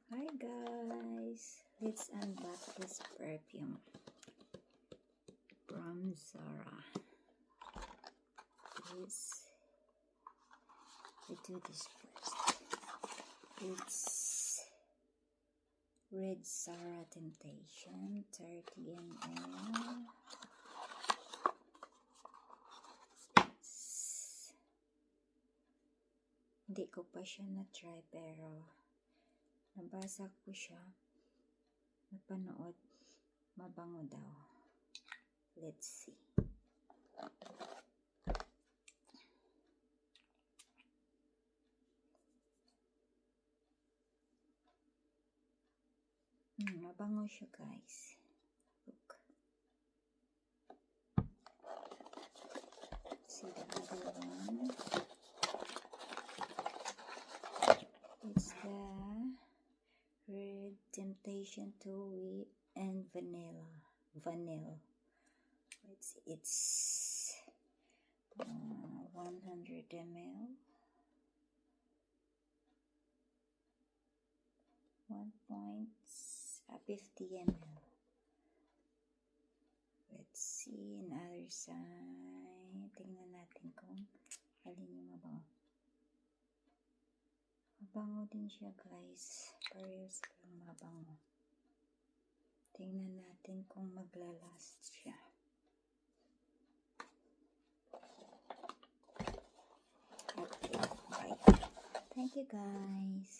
Hi guys, let's unbox this perfume from Zara. We do this first. It's Red Zara Temptation 30 ml. Hindi ko pa siya na-try pero nabasa ko siya, napanood, mabango daw. Let's see. Mabango siya guys. Look. See the other one. It's the Red Temptation 2 and Vanilla. It's 100 ml. 50 ml. Let's see another side. Tingnan natin kung alin yung mabango. Mabango din siya guys. Parehas lang mabango. Tingnan natin kung maglalast siya. Okay, bye. Thank you guys.